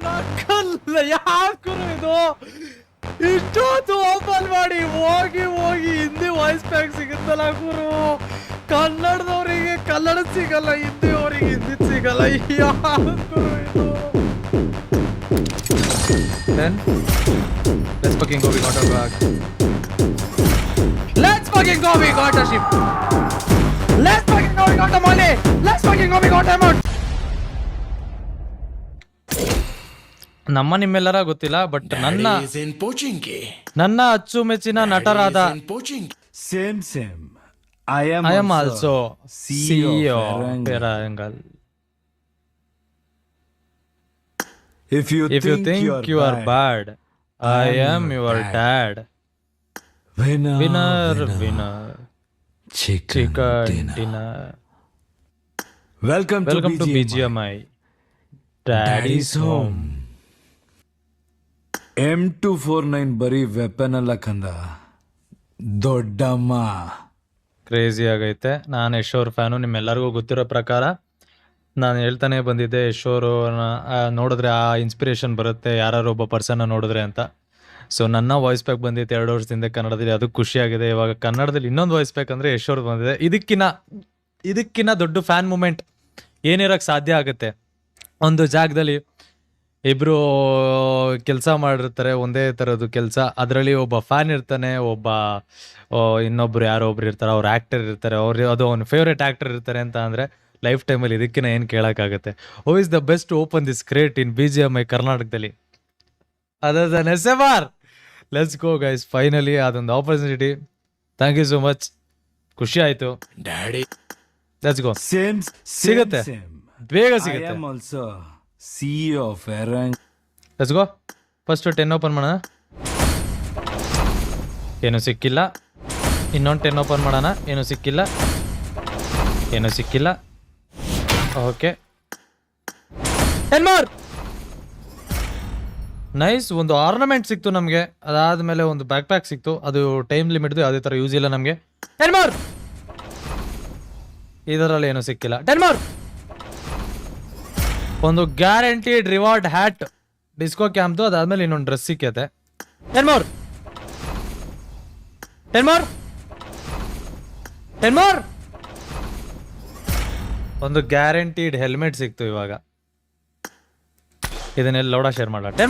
ನಕ್ಕಲ್ಲ ಯಾಕೆ ಇದು ಇಷ್ಟೊತ್ತು ಓಪನ್ ಮಾಡಿ ಹೋಗಿ ಹೋಗಿ ಹಿಂದಿ ವಾಯ್ಸ್ ಪ್ಯಾಕ್ ಸಿಗುತ್ತಲ್ಲ ಗುರು. ಕನ್ನಡದವರಿಗೆ ಕನ್ನಡ ಸಿಗಲ್ಲ, ಹಿಂದಿ ಅವರಿಗೆ ಹಿಂದಿ ಸಿಗಲ್ಲ. ಯಾರು ಇದು? Then let's fucking go. We got our bag. Let's fucking go. We got a ship. Let's fucking go. We got the money. Let's fucking go. We got the amount. ನಮ್ಮ ನಿಮ್ಮೆಲ್ಲರ ಗೊತ್ತಿಲ್ಲ, but ನನ್ನ ಅಚ್ಚುಮೆಚ್ಚಿನ ನಟರಾದ same I am also CEO Warangal. If you think you are bad, I am your dad. Winner. Chicken dinner. Welcome to BGMI. Daddy's home. M249 ಬರೀ weapon ಅಲ್ಲ ಕಂದ, ದೊಡ್ಡಮ್ಮ. ಕ್ರೇಜಿ ಆಗೈತೆ. ನಾನು ಯಶೋರ್ ಫ್ಯಾನು, ನಿಮ್ಮೆಲ್ಲರಿಗೂ ಗೊತ್ತಿರೋ ಪ್ರಕಾರ. ನಾನು ಹೇಳ್ತಾನೆ ಬಂದಿದ್ದೆ, ಯಶೋರು ನೋಡಿದ್ರೆ ಆ ಇನ್ಸ್ಪಿರೇಷನ್ ಬರುತ್ತೆ ಯಾರು ಒಬ್ಬ ಪರ್ಸನ್ನ ನೋಡಿದ್ರೆ ಅಂತ. ಸೊ ನನ್ನ ವಾಯ್ಸ್ ಪ್ಯಾಕ್ ಬಂದಿತ್ತು 2 ವರ್ಷದಿಂದ ಕನ್ನಡದಲ್ಲಿ, ಅದು ಖುಷಿಯಾಗಿದೆ. ಇವಾಗ ಕನ್ನಡದಲ್ಲಿ ಇನ್ನೊಂದು ವಾಯ್ಸ್ ಪ್ಯಾಕ್ ಅಂದರೆ ಯಶೋರ್ ಬಂದಿದೆ. ಇದಕ್ಕಿನ್ನ ದೊಡ್ಡ ಫ್ಯಾನ್ ಮೂಮೆಂಟ್ ಏನಿರೋಕ್ಕೆ ಸಾಧ್ಯ ಆಗುತ್ತೆ? ಒಂದು ಜಾಗದಲ್ಲಿ ಇಬ್ಬರು ಕೆಲಸ ಮಾಡಿರ್ತಾರೆ, ಒಂದೇ ಥರದ್ದು ಕೆಲಸ. ಅದರಲ್ಲಿ ಒಬ್ಬ ಫ್ಯಾನ್ ಇರ್ತಾನೆ, ಇನ್ನೊಬ್ರು ಯಾರೋ ಒಬ್ರು ಇರ್ತಾರೆ, ಅವ್ರು ಆ್ಯಕ್ಟರ್ ಇರ್ತಾರೆ, ಅದು ಅವ್ನ ಫೇವ್ರೇಟ್ ಆ್ಯಕ್ಟರ್ ಇರ್ತಾರೆ ಅಂತ ಅಂದರೆ ಲೈಫ್ ಟೈಮಲ್ಲಿ ಇದಕ್ಕಿಂತ ಏನು ಕೇಳೋಕ್ಕಾಗುತ್ತೆ? Who is the best open this crate in BGMI ಕರ್ನಾಟಕದಲ್ಲಿ other than SMR? Let's go guys, finally ಅದೊಂದು opportunity. Thank you so much, ಖುಷಿ ಆಯಿತು ಡ್ಯಾಡಿ. Let's go. ಸಿಗುತ್ತೆ, ಬೇಗ ಸಿಗುತ್ತೆ. CEO of Warangal. Let's go. First 10 open ಮಾಡೋಣ. ಏನು ಸಿಕ್ಕಿಲ್ಲ. ಇನ್ನೊಂದು 10 ಓಪನ್ ಮಾಡೋಣ. ಏನು ಸಿಕ್ಕಿಲ್ಲ. Okay, 10 more. ನೈಸ್. ಒಂದು ಆರ್ನಮೆಂಟ್ ಸಿಕ್ತು ನಮಗೆ. ಅದಾದಮೇಲೆ ಒಂದು ಬ್ಯಾಕ್ ಪ್ಯಾಕ್ ಸಿಕ್ತು. ಅದು ಟೈಮ್ ಲಿಮಿಟ್ದು, ಯಾವುದೇ ಥರ ಯೂಸ್ ಇಲ್ಲ ನಮಗೆ. 10 more. ಇದರಲ್ಲಿ ಏನೂ ಸಿಕ್ಕಿಲ್ಲ. 10 more. ಒಂದು ಗ್ಯಾರಂಟಿಡ್ ರಿವಾರ್ಡ್ ಹ್ಯಾಟ್ ಡಿಸ್ಕೋ ಕ್ಯಾಂಪ್ದು. ಅದಾದ್ಮೇಲೆ ಇನ್ನೊಂದು ಡ್ರೆಸ್ ಸಿಕ್ಕೈತೆ. 10 more. ಒಂದು ಗ್ಯಾರಂಟಿಡ್ ಹೆಲ್ಮೆಟ್ ಸಿಕ್ತು ಇವಾಗ. ಇದನ್ನೆಲ್ಲ ಲೌಡ ಶೇರ್ ಮಾಡಲ್ಲ. 10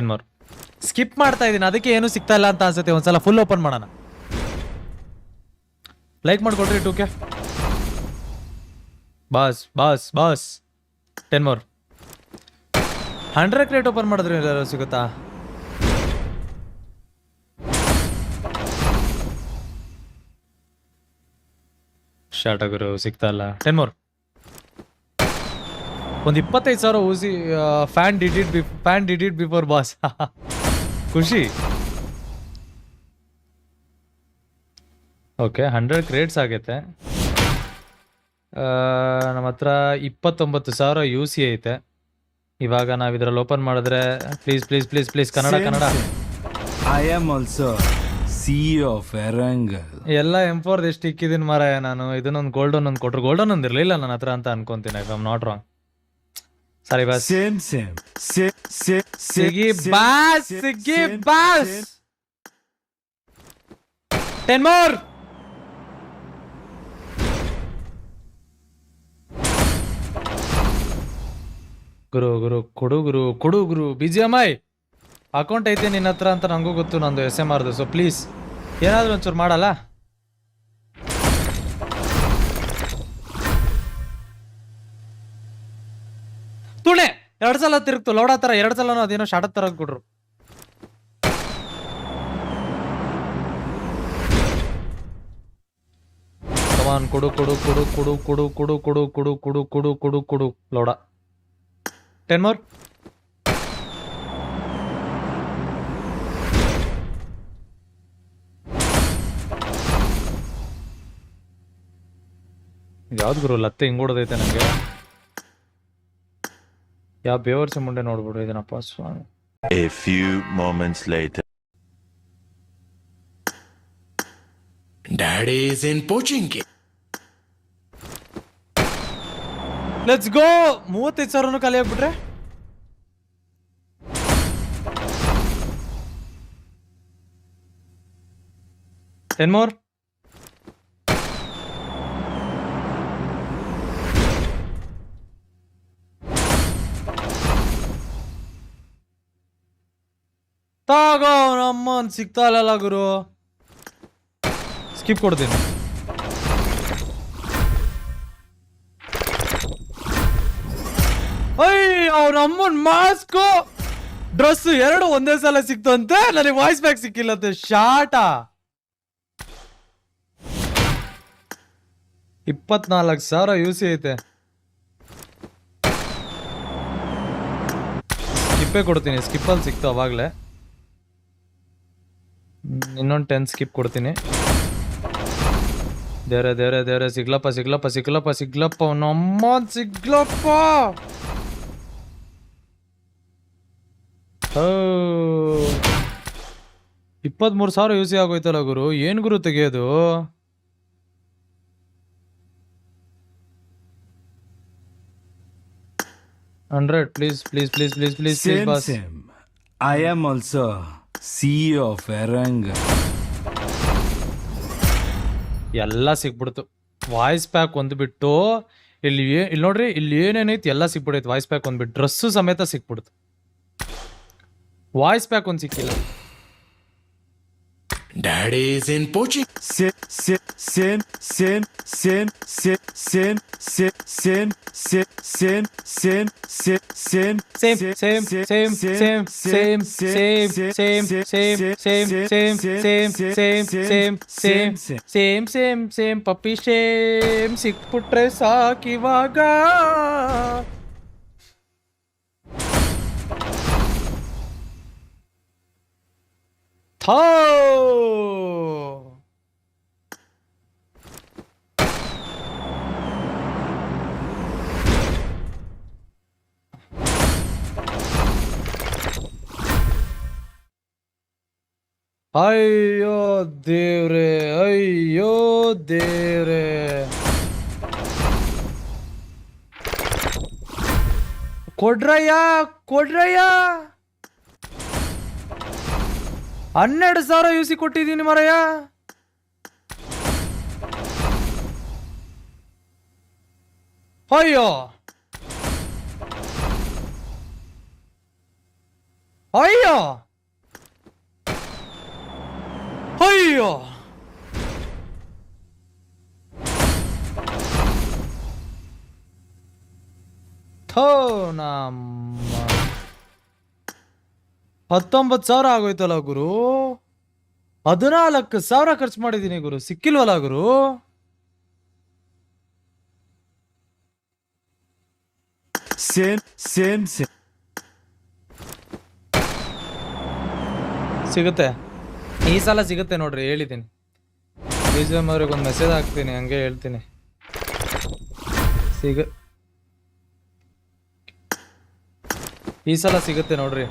more. ಸ್ಕಿಪ್ ಮಾಡ್ತಾ ಇದ್ದೀನಿ, ಅದಕ್ಕೆ ಏನು ಸಿಗ್ತಾ ಇಲ್ಲ ಅಂತ ಅನ್ಸುತ್ತೆ. ಒಂದ್ಸಲ ಫುಲ್ ಓಪನ್ ಮಾಡೋಣ. ಲೈಕ್ ಮಾಡ್ಕೊಡ್ರಿ 2K. Boss 10 more. 100 crate open ಮಾಡಿದ್ರೆ ಎಲ್ಲರೂ ಸಿಗುತ್ತಾ? ಶಾರ್ಟ್ ಗುರು, ಸಿಗ್ತಾ ಇಲ್ಲ. 10 more. ಒಂದು 25,000 ಊಸಿ. Fan did it before boss. ಖುಷಿ. ಓಕೆ, 100 ಕ್ರೇಟ್ಸ್ ಆಗೈತೆ. ನಮ್ಮ ಹತ್ರ 29,000 UC ಐತೆ. ಇವಾಗ ನಾವು ಇದ್ರಲ್ಲಿ ಓಪನ್ ಮಾಡಿದ್ರೆ please Kannada. I am also CEO of Warangal. ಎಲ್ಲ M4 ಎಷ್ಟು ಇಕ್ಕಿದ್ದೀನಿ ಮಾರಾಯ ನಾನು. ಇದನ್ನೊಂದು ಗೋಲ್ಡನ್ ಒಂದು ಕೊಟ್ರು. ಗೋಲ್ಡನ್ ಒಂದು ಇರಲಿಲ್ಲ ನನ್ನ ಹತ್ರ ಅಂತ ಅನ್ಕೊಂತೀನಿ, I am not wrong. Sorry boss. ಸಿಗಿ ಬಾಸ್. 10 more. ಗುರು ಕೊಡು. BGMI ಅಕೌಂಟ್ ಐತೆ ನಿನ್ನ ಹತ್ರ ಅಂತ ನನಗೂ ಗೊತ್ತು, ನಂದು SMRದು. ಸೊ ಪ್ಲೀಸ್ ಏನಾದರೂ ಒಂಚೂರು ಮಾಡಲ್ಲ. ತುಳೆ 2 ಸಲ ತಿರುಗ್ತು ಲೌಡ ಥರ. 2 ಸಲನೂ ಅದೇನೋ ಶಾರ್ಟ್ ಥರ ಕೊಟ್ರು. ಕಮಾನ್, ಕೊಡು ಲೌಡ. 10 more. ಯಾವ್ದು ಗುರು ಲತ್ತೆ ಹಿಂಗೋಡದೈತೆ ನನಗೆ. ಯಾವ ಬೇವರ್ಸಿ ಮುಂಡೆ ನೋಡ್ಬಿಡು ಇದನ್ನಪ್ಪ ಸ್ವಾಮಿ. A few moments later. Daddy is in Pochinki. Let's go. 35,000 ಖಾಲಿ ಆಗ್ಬಿಟ್ರೆ ಟೆನ್ ಮೋರ್. ತಾಗೋ ನಮ್ಮನ್ ಸಿಗ್ತಾ ಇಲ್ಲ ಗುರು. ಸ್ಕಿಪ್ ಕೊಡ್ತೀನಿ. ಅಯ್ಯ ಅವ್ರ ಅಮ್ಮನ್ ಮಾಸ್ಕು ಡ್ರೆಸ್ ಎರಡು ಒಂದೇ ಸಲ ಸಿಕ್ತಂತೆ, ನನಗೆ ವಾಯ್ಸ್ ಬ್ಯಾಕ್ ಸಿಕ್ಕಿಲ್ಲಂತೆ. ಶಾಟ 24,000 UC ಐತೆ. ಸ್ಕಿಪ್ಪೇ ಕೊಡ್ತೀನಿ, ಸ್ಕಿಪ್ಪಲ್ಲಿ ಸಿಕ್ತು ಅವಾಗಲೇ. ಇನ್ನೊಂದು 10 ಸ್ಕಿಪ್ ಕೊಡ್ತೀನಿ. ದೇವ್ರೆ ದೇವ್ರೆ ದೇವ್ರೆ, ಸಿಗ್ಲಪ್ಪ ಸಿಗ್ಲಪ್ಪ ಸಿಗ್ಲಪ್ಪ ಸಿಗ್ಲಪ್ಪ, ನಮ್ಮನ್ ಸಿಗ್ಲಪ್ಪ. 23,000 UC ಆಗೋಯ್ತಲ್ಲ ಗುರು. ಏನ್ ಗುರು ತೆಗೆಯೋದು? $100 please please please please please please Same, boss. same. I am also CEO of Eranga. ಎಲ್ಲ ಸಿಕ್ಬಿಡ್ತು. ವಾಯ್ಸ್ ಪ್ಯಾಕ್ ಒಂದು ಬಿಟ್ಟು ಇಲ್ಲಿ ಇಲ್ಲಿ ನೋಡ್ರಿ, ಇಲ್ಲಿ ಏನೇನೈತಿ ಎಲ್ಲ ಸಿಕ್ಬಿಡೈತೆ. ವಾಯ್ಸ್ ಪ್ಯಾಕ್ ಒಂದು ಬಿಟ್ಟು ಡ್ರೆಸ್ಸು ಸಮೇತ ಸಿಕ್ಬಿಡ್ತು. ವಾಯ್ಸ್ ಪ್ಯಾಕ್ ಒಂದು ಸಿಕ್ಕಿಲ್ಲ. Daddy is in poaching. Same, same, same, same, same, same, same, same, same, same, same, same, same, same same same same same same same same same same same same same same same same puppy same ಸಿಕ್ಬಿಟ್ರೆ ಸಾಕಿವಾಗ. ಥೋ ಅಯ್ಯೋ ದೇವ್ರೆ, ಅಯ್ಯೋ ದೇವ್ರೆ. ಕೊಡ್ರಯ್ಯ ಕೊಡ್ರಯ್ಯ. 12,000 UC ಕೊಟ್ಟಿದ್ದೀನಿ ಮರಯ್ಯ. ಅಯ್ಯೋ ಅಯ್ಯೋ ಅಯ್ಯೋ. ಥೋ ನಮ್ಮ 19,000 ಆಗೋಯ್ತಲ್ಲ ಗುರು. 14,000 ಖರ್ಚು ಮಾಡಿದ್ದೀನಿ ಗುರು, ಸಿಕ್ಕಿಲ್ವಲ್ಲ ಗುರು. same, same, same. ಸಿಗುತ್ತೆ ಈ ಸಲ, ಸಿಗುತ್ತೆ ನೋಡ್ರಿ, ಹೇಳಿದ್ದೀನಿ. BGM ಅವ್ರಿಗೆ ಒಂದು ಮೆಸೇಜ್ ಹಾಕ್ತೀನಿ, ಹಂಗೆ ಹೇಳ್ತೀನಿ. ಈ ಸಲ ಸಿಗುತ್ತೆ ನೋಡ್ರಿ.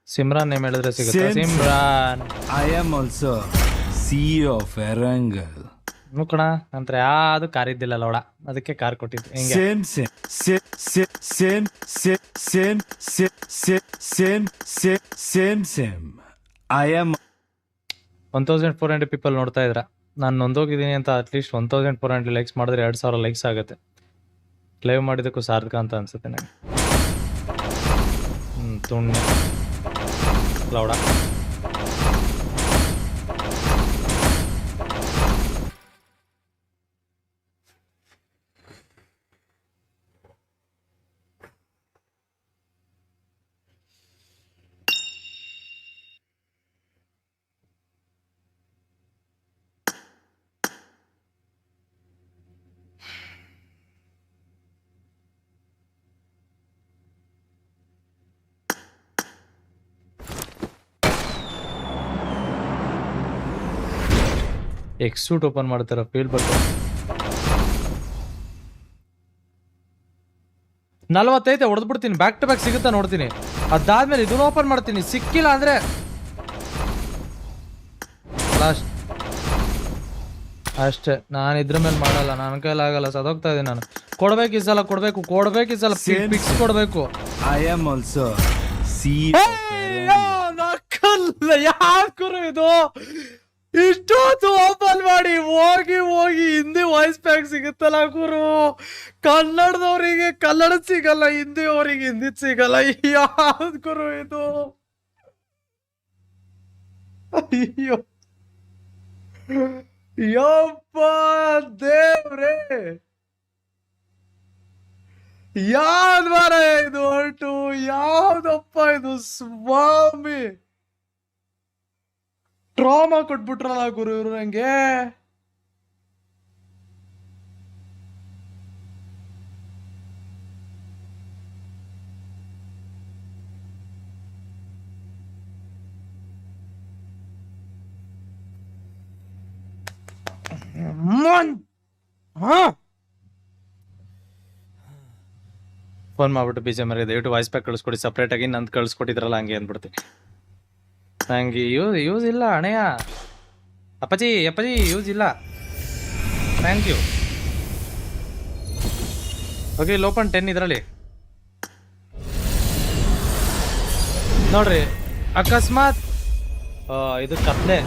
ಸಿಮ್ರಾನ್ ನೇಮ್ ಹೇಳಿದ್ರೆ ಸಿಗುತ್ತೆ. Same, same. Simran I am also CEO of Eranga. ಮುಕ್ಕಣ ನಂತರ ಯಾವುದು ಕಾರ್ ಇದ್ದಿಲ್ಲ ಲೋಡ, ಅದಕ್ಕೆ ಕಾರ್ ಕೊಟ್ಟಿದ್ದು. ಹಿಂಗೆ Same, same, same, same, same, same, same, same, same, same, same, same. I am 1400 people ನೋಡ್ತಾ ಇದ್ರ. ನಾನು ನೊಂದೋಗಿದ್ದೀನಿ ಅಂತ ಅಟ್ಲೀಸ್ಟ್ 1400 ಲೈಕ್ಸ್ ಮಾಡಿದ್ರೆ 2,000 ಲೈಕ್ಸ್ ಆಗುತ್ತೆ. ಲೈವ್ ಮಾಡಿದ್ದಕ್ಕೂ ಸಾರ್ಥಕ ಅಂತ ಅನ್ಸುತ್ತೆ ನನಗೆ. ತುಂಡು ಲೌಡ. ಎಕ್ಸೂಟ್ ಓಪನ್ ಮಾಡ್ತಾರ ಫೀಲ್ ಬಟನ್ 45 ಹೊಡೆದ್ಬಿಡ್ತೀನಿ. ಬ್ಯಾಕ್ ಟು ಬ್ಯಾಕ್ ಸಿಗುತ್ತಾ ನೋಡ್ತೀನಿ. ಅದಾದ್ಮೇಲೆ ಇದನ್ನ ಓಪನ್ ಮಾಡ್ತೀನಿ. ಸಿಕ್ಕಿಲ್ಲ ಅಂದ್ರೆ ಲಾಸ್ಟ್ ಅಷ್ಟೇ. ನಾನು ಇದ್ರ ಮೇಲೆ ಮಾಡಲ್ಲ, ನನ್ನ ಕೈಲಾಗಲ್ಲ, ಸದೋಗ್ತಾ ಇದೀನಿ ನಾನು. ಕೊಡ್ಬೇಕು ಈ ಸಲ, ಕೊಡ್ಬೇಕು ಈ ಸಲ, ಫಿಕ್ಸ್ ಕೊಡ್ಬೇಕು. I am also see. ನಕ್ಕಲ್ಲ ಯಾಕರು ಇದು ಇಷ್ಟೊತ್ತು ಓಪನ್ ಮಾಡಿ ಹೋಗಿ ಹಿಂದಿ ವಾಯ್ಸ್ ಪ್ಯಾಕ್ ಸಿಗುತ್ತಲ್ಲ ಗುರು. ಕನ್ನಡದವರಿಗೆ ಕನ್ನಡ ಸಿಗಲ್ಲ, ಹಿಂದಿಯವರಿಗೆ ಹಿಂದಿ ಸಿಗಲ್ಲ. ಯಾವ್ದು ಗುರು ಇದು? ಅಯ್ಯೋ ಯಪ್ಪ ದೇವ್ರೇ, ಯಾವ್ದು ಮಾರ ಇದು ಹೊರಟು? ಯಾವ್ದಪ್ಪ ಇದು ಸ್ವಾಮಿ? ಟ್ರಾಮಾ ಕೊಟ್ಬಿಟ್ರಲ್ಲ ಗುರು ಇವ್ರು ನಂಗೆ. ಫೋನ್ ಮಾಡ್ಬಿಟ್ಟು ಬೀಜ ಮರ ದಯವಿಟ್ಟು ವಾಯ್ಸ್ ಪ್ಯಾಕ್ ಕಳಿಸ್ಕೊಡಿ ಸಪ್ರೇಟ್ ಆಗಿ. ನಂದು ಕಳಿಸ್ಕೊಟ್ಟಿದ್ರಲ್ಲ ಹಂಗೆ ಅಂದ್ಬಿಡ್ತೀನಿ. ನಂಗೆ ಯೂಸ್ ಇಲ್ಲ ಅಣೆಯ. ಅಪ್ಪಾಜಿ ಯೂಸ್ ಇಲ್ಲ. Thank you. ಓಕೆ ಓಪನ್ 10 ಇದರಲ್ಲಿ ನೋಡ್ರಿ. ಅಕಸ್ಮಾತ್ ಇದು ಕತ್ಲೆ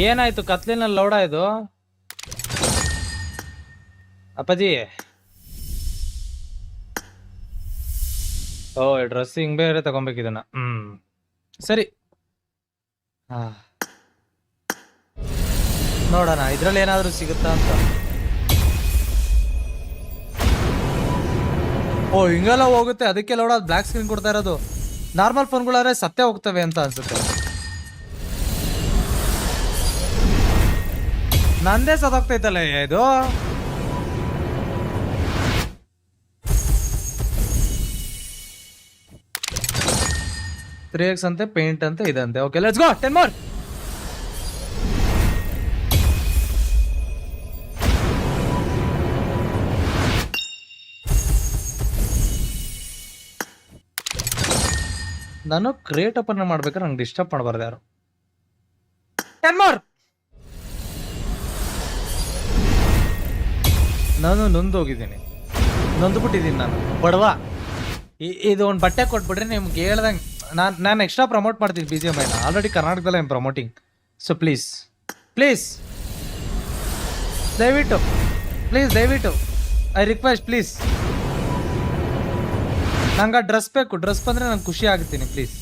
ಏನಾಯ್ತು? ಕತ್ಲಿನಲ್ಲಿ ಲೌಡ ಇದು ಅಪ್ಪಾಜಿ. ಓ ಡ್ರೆಸ್ ಹಿಂಗ್ ಬೇರೆ ತಗೊಬೇಕು ಇದನ್ನ. ಸರಿ ನೋಡೋಣ ಇದ್ರಲ್ಲಿ ಏನಾದ್ರು ಸಿಗುತ್ತಾ ಅಂತ. ಓ ಹಿಂಗೆಲ್ಲ ಹೋಗುತ್ತೆ, ಅದಕ್ಕೆ ಲೌಡ ಬ್ಲಾಕ್ ಸ್ಕ್ರೀನ್ ಕೊಡ್ತಾ ಇರೋದು. ನಾರ್ಮಲ್ ಫೋನ್ಗಳಾದ್ರೆ ಸತ್ಯ ಹೋಗ್ತವೆ ಅಂತ ಅನ್ಸುತ್ತೆ. ನಂದೇ ಸದೋಗ್ತೈತಲ್ಲ ಇದು. X ಅಂತೆ, ಪೇಂಟ್ ಅಂತ ಇದಂತೆ. Okay let's go. 10 more. ನಾನು ಕ್ರಿಯೇಟ್ ಓಪನ್ ಮಾಡ್ಬೇಕಾದ್ರೆ ನಂಗೆ ಡಿಸ್ಟರ್ಬ್ ಮಾಡಬಾರ್ದು ಯಾರು. 10 more. ನಾನು ನೊಂದೋಗಿದ್ದೀನಿ, ನೊಂದ್ಬಿಟ್ಟಿದ್ದೀನಿ ನಾನು ಬಡವಾ. ಇದು ಒಂದು ಬಟ್ಟೆ ಕೊಟ್ಬಿಟ್ರೆ ನಿಮ್ಗೆ ಹೇಳ್ದಂಗೆ ನಾನು ಎಕ್ಸ್ಟ್ರಾ ಪ್ರಮೋಟ್ ಮಾಡ್ತೀನಿ BGMI. ಆಲ್ರೆಡಿ ಕರ್ನಾಟಕದಲ್ಲಿ ಐಮ್ ಪ್ರಮೋಟಿಂಗ್. ಸೊ ಪ್ಲೀಸ್ ದಯವಿಟ್ಟು ಐ ರಿಕ್ವೆಸ್ಟ್ ಪ್ಲೀಸ್. ನಂಗೆ ಡ್ರೆಸ್ ಬೇಕು. ಡ್ರೆಸ್ ಬಂದರೆ ನಂಗೆ ಖುಷಿ ಆಗುತ್ತೀನಿ. ಪ್ಲೀಸ್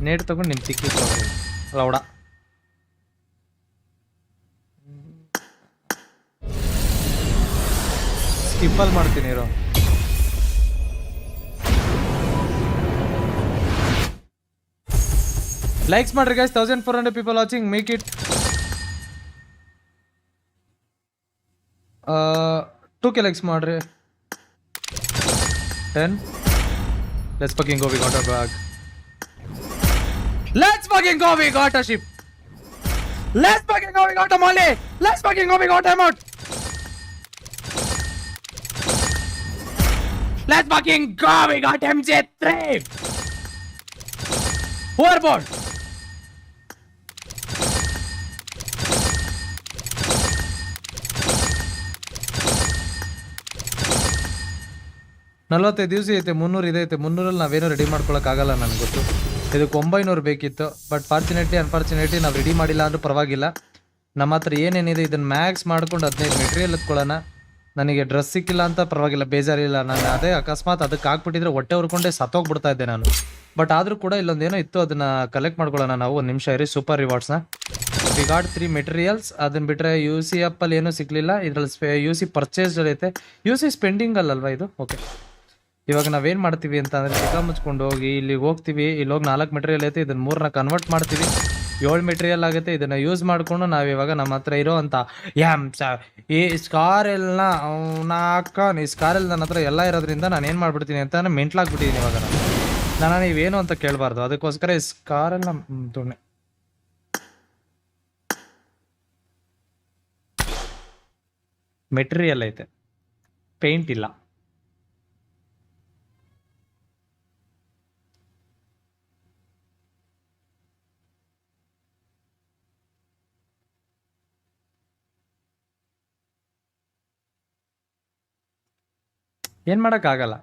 ನೇಟ್ ತಗೊಂಡು ನಿಮ್ಮ ತಿಕ್ಕಿ ಲೌಡ. ಸ್ಕಿಪ್ಪಲ್ಲಿ ಮಾಡ್ತೀನಿ ಇರೋ. ಲೈಕ್ಸ್ ಮಾಡ್ರಿ guys. 1400 people watching. Make it 2K likes ಮಾಡ್ರಿ. 10. Let's fucking go. We got a bag. Let's fucking go. We got a ship. Let's fucking go. We got a molly. Let's fucking go. We got a emote. Let's fucking go. We got MJ3. Overboard. ನಲ್ವತ್ತೈದು ದಿವಸ ಐತೆ. 300 ಇದೈತೆ. 300ರಲ್ಲಿ ನಾವೇನೋ ready ಮಾಡ್ಕೊಳಕ್ಕಾಗಲ್ಲ ನನಗೆ ಗೊತ್ತು. ಇದಕ್ಕೆ 900 ಬೇಕಿತ್ತು. But unfortunately ನಾವು ready ಮಾಡಿಲ್ಲ ಅಂದ್ರೂ ಪರವಾಗಿಲ್ಲ. ನಮ್ಮ ಹತ್ರ ಏನೇನಿದೆ ಇದನ್ನ ಮ್ಯಾಕ್ಸ್ ಮಾಡ್ಕೊಂಡು 15 ಮೆಟೀರಿಯಲ್ ಎತ್ಕೊಳ್ಳೋಣ. ನನಗೆ ಡ್ರೆಸ್ ಸಿಕ್ಕಿಲ್ಲ ಅಂತ ಪರವಾಗಿಲ್ಲ, ಬೇಜಾರಿಲ್ಲ. ನಾನು ಅದೇ ಅಕಸ್ಮಾತ್ ಅದಕ್ಕೆ ಹಾಕ್ಬಿಟ್ಟಿದ್ರೆ ಹೊಟ್ಟೆ ಹುರ್ಕೊಂಡೆ ಸತ್ತೋಗ್ಬಿಡ್ತಾ ಇದ್ದೆ ನಾನು. ಬಟ್ ಆದರೂ ಕೂಡ ಇಲ್ಲೊಂದೇನೋ ಇತ್ತು, ಅದನ್ನ ಕಲೆಕ್ಟ್ ಮಾಡ್ಕೊಳ್ಳೋಣ ನಾವು. ಒಂದು ನಿಮಿಷ ಇರಿ. ಸೂಪರ್ ರಿವಾರ್ಡ್ಸ್ನ ವಿ ಗಾಟ್ 3 ಮೆಟೀರಿಯಲ್ಸ್. ಅದನ್ನ ಬಿಟ್ಟರೆ UC ಅಲ್ಲಿ ಏನೂ ಸಿಗಲಿಲ್ಲ. ಇದರಲ್ಲಿ UC ಪರ್ಚೇಸ್ ಐತೆ. UC ಸ್ಪೆಂಡಿಂಗ್ ಅಲ್ಲಲ್ವಾ ಇದು? ಓಕೆ, ಇವಾಗ ನಾವೇನು ಮಾಡ್ತೀವಿ ಅಂತ ಅಂದರೆ ಚಿಕ್ಕ ಮುಚ್ಕೊಂಡು ಹೋಗಿ ಇಲ್ಲಿಗೆ ಹೋಗ್ತೀವಿ. ಇಲ್ಲಿ ಹೋಗಿ 4 ಮೆಟೀರಿಯಲ್ ಐತೆ. ಇದನ್ನು 3ನ ಕನ್ವರ್ಟ್ ಮಾಡ್ತೀವಿ. 7 ಮೆಟೀರಿಯಲ್ ಆಗುತ್ತೆ. ಇದನ್ನು ಯೂಸ್ ಮಾಡಿಕೊಂಡು ನಾವಿವಾಗ ನಮ್ಮ ಹತ್ರ ಇರೋ ಅಂಥ ಈ ಸ್ಕಾರೆಲ್ನ ಈ ಸ್ಕಾರೆಲ್ ನನ್ನ ಹತ್ರ ಎಲ್ಲ ಇರೋದ್ರಿಂದ ನಾನು ಏನು ಮಾಡ್ಬಿಡ್ತೀನಿ ಅಂತ ಮೆಂಟ್ಲಾಗ್ಬಿಟ್ಟಿದ್ದೀನಿ ಇವಾಗ ನಾನು. ನಾನು ನೀವೇನು ಅಂತ ಕೇಳಬಾರ್ದು, ಅದಕ್ಕೋಸ್ಕರ ಈ ಕಾರೆಲ್ಲ ತುಣ್ಣೆ. ಮೆಟೀರಿಯಲ್ ಐತೆ, ಪೇಂಟ್ ಇಲ್ಲ. ಏನ್ ಮಾಡಕ್ ಆಗಲ್ಲ.